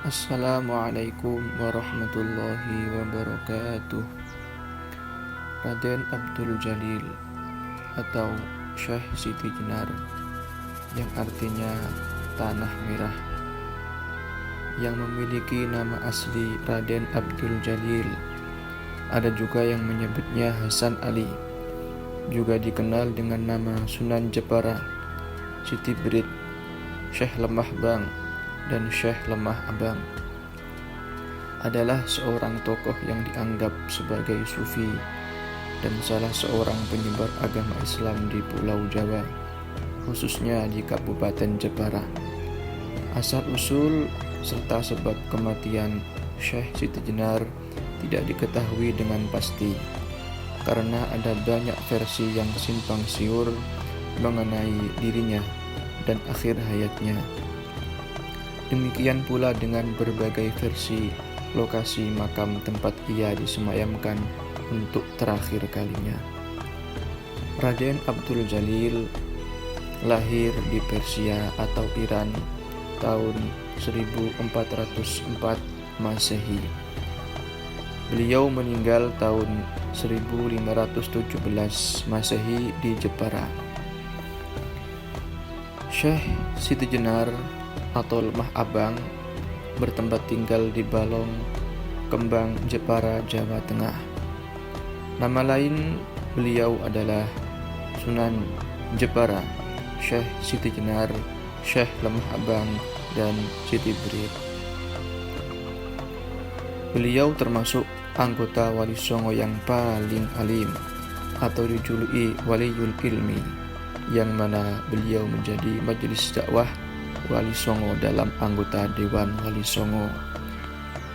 Assalamualaikum warahmatullahi wabarakatuh. Raden Abdul Jalil atau Syekh Siti Jenar, yang artinya Tanah Merah, yang memiliki nama asli Raden Abdul Jalil. Ada juga yang menyebutnya Hasan Ali, juga dikenal dengan nama Sunan Jepara, Siti Brit, Syekh Lemah Bang, dan Syekh Lemah Abang. Adalah seorang tokoh yang dianggap sebagai sufi dan salah seorang penyebar agama Islam di Pulau Jawa, khususnya di Kabupaten Jepara. Asal-usul serta sebab kematian Syekh Siti Jenar tidak diketahui dengan pasti, karena ada banyak versi yang simpang siur mengenai dirinya dan akhir hayatnya. Demikian pula dengan berbagai versi lokasi makam tempat ia disemayamkan untuk terakhir kalinya. Raden Abdul Jalil lahir di Persia atau Iran tahun 1404 Masehi. Beliau meninggal tahun 1517 Masehi di Jepara. Syekh Siti Jenar atau Lemah Abang bertempat tinggal di Balong, Kembang, Jepara, Jawa Tengah. Nama lain beliau adalah Sunan Jepara, Syekh Siti Jenar, Syekh Lemah Abang, dan Siti Brit. Beliau termasuk anggota Wali Songo yang paling alim atau dijuluki Waliul Ilmi, yang mana beliau menjadi majelis dakwah Wali Songo dalam anggota Dewan Wali Songo.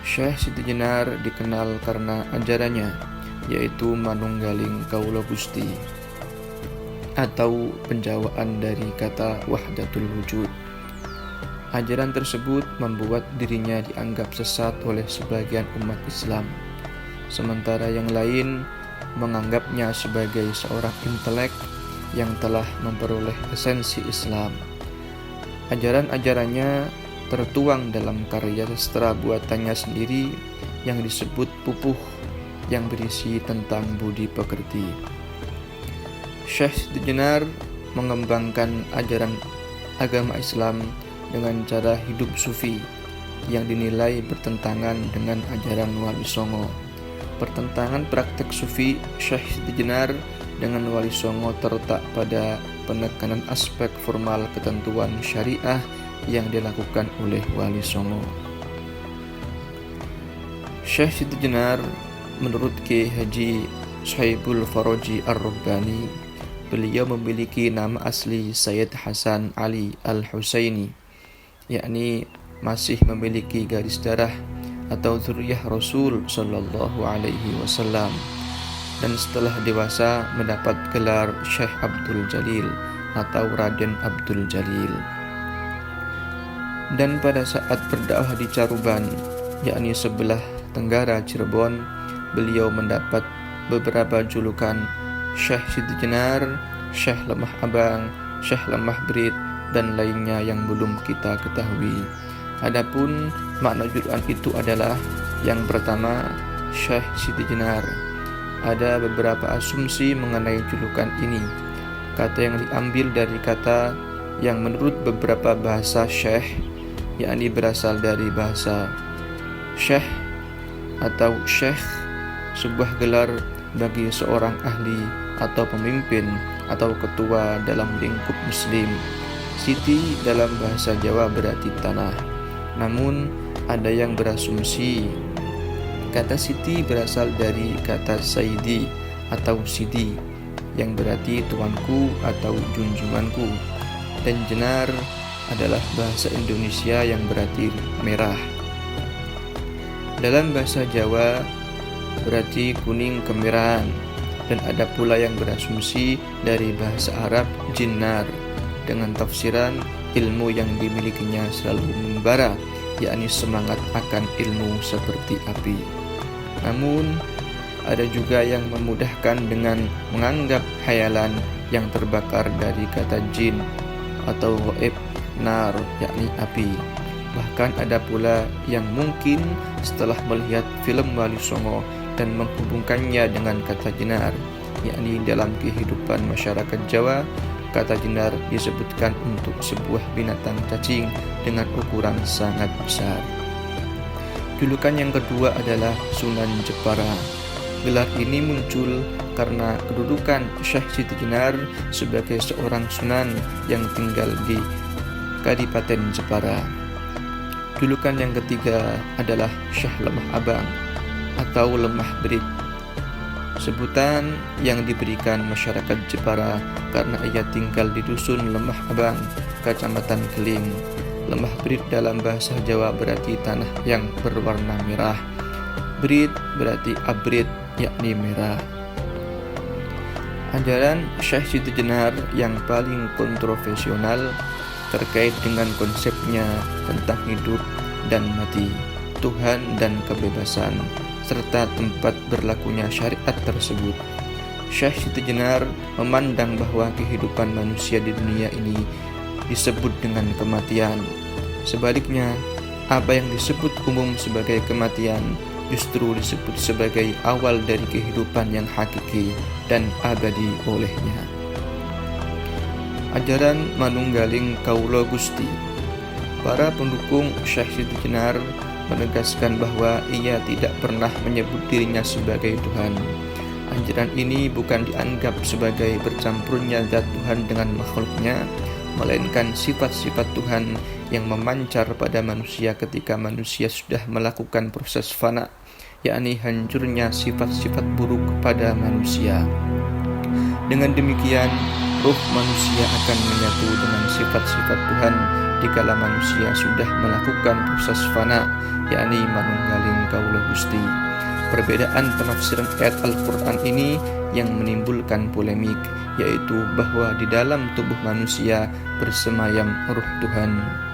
Syekh Siti Jenar dikenal karena ajarannya, yaitu Manunggaling Kaula Gusti, atau penjawaan dari kata Wahdatul Wujud. Ajaran tersebut membuat dirinya dianggap sesat oleh sebagian umat Islam, sementara yang lain menganggapnya sebagai seorang intelek yang telah memperoleh esensi Islam. Ajaran-ajarannya tertuang dalam karya sastra buatannya sendiri yang disebut Pupuh, yang berisi tentang budi pekerti. Syekh Siti Jenar mengembangkan ajaran agama Islam dengan cara hidup sufi yang dinilai bertentangan dengan ajaran Wali Songo. Pertentangan praktek sufi Syekh Siti Jenar dengan Wali Songo terletak pada penekanan aspek formal ketentuan syariah yang dilakukan oleh Wali Songo. Syekh Siti Jenar menurut Kiai Haji Sohibul Faraji Ar-Rabbani, beliau memiliki nama asli Sayyid Hasan Ali Al-Husaini, yakni masih memiliki garis darah atau zuriyah Rasul Sallallahu Alaihi Wasallam, dan setelah dewasa mendapat gelar Syekh Abdul Jalil atau Raden Abdul Jalil. Dan pada saat berdakwah di Caruban, yakni sebelah tenggara Cirebon, beliau mendapat beberapa julukan Syekh Siti Jenar, Syekh Lemah Abang, Syekh Lemah Brit, dan lainnya yang belum kita ketahui. Adapun makna julukan itu adalah: yang pertama, Syekh Siti Jenar. Ada beberapa asumsi mengenai julukan ini. Kata yang diambil dari kata yang menurut beberapa bahasa Syekh, yakni berasal dari bahasa Syekh atau Syekh, sebuah gelar bagi seorang ahli atau pemimpin atau ketua dalam lingkup muslim. Siti dalam bahasa Jawa berarti tanah. Namun ada yang berasumsi kata Siti berasal dari kata Saidi atau Sidi, yang berarti tuanku atau junjunganku, dan Jenar adalah bahasa Indonesia yang berarti merah. Dalam bahasa Jawa berarti kuning kemerahan, dan ada pula yang berasumsi dari bahasa Arab Jinnar dengan tafsiran ilmu yang dimilikinya selalu membara, yakni semangat akan ilmu seperti api. Namun ada juga yang memudahkan dengan menganggap khayalan yang terbakar dari kata jin atau ghaib nar, yakni api. Bahkan ada pula yang mungkin setelah melihat film Wali Songo dan menghubungkannya dengan kata jenar, yakni dalam kehidupan masyarakat Jawa, kata jenar disebutkan untuk sebuah binatang cacing dengan ukuran sangat besar. Julukan yang kedua adalah Sunan Jepara. Gelar ini muncul karena kedudukan Syekh Siti Jenar sebagai seorang sunan yang tinggal di Kadipaten Jepara. Julukan yang ketiga adalah Syekh Lemah Abang atau Lemah Berit. Sebutan yang diberikan masyarakat Jepara karena ia tinggal di dusun Lemah Abang, Kecamatan Keling. Lemah Berit dalam bahasa Jawa berarti tanah yang berwarna merah. Berit berarti abrit, yakni merah. Ajaran Syekh Siti Jenar yang paling kontroversial terkait dengan konsepnya tentang hidup dan mati, Tuhan dan kebebasan, serta tempat berlakunya syariat tersebut. Syekh Siti Jenar memandang bahwa kehidupan manusia di dunia ini disebut dengan kematian. Sebaliknya, apa yang disebut umum sebagai kematian justru disebut sebagai awal dari kehidupan yang hakiki dan abadi olehnya. Ajaran Manunggaling Kawula Gusti. Para pendukung Syekh Siti Jenar menegaskan bahwa ia tidak pernah menyebut dirinya sebagai Tuhan. Ajaran ini bukan dianggap sebagai bercampurnya zat Tuhan dengan makhluknya, melainkan sifat-sifat Tuhan yang memancar pada manusia ketika manusia sudah melakukan proses fana, yakni hancurnya sifat-sifat buruk pada manusia. Dengan demikian, ruh manusia akan menyatu dengan sifat-sifat Tuhan dikala manusia sudah melakukan proses fana, yakni manunggaling kawula Gusti. Perbedaan penafsiran ayat Al-Quran ini yang menimbulkan polemik, yaitu bahwa di dalam tubuh manusia bersemayam ruh Tuhan.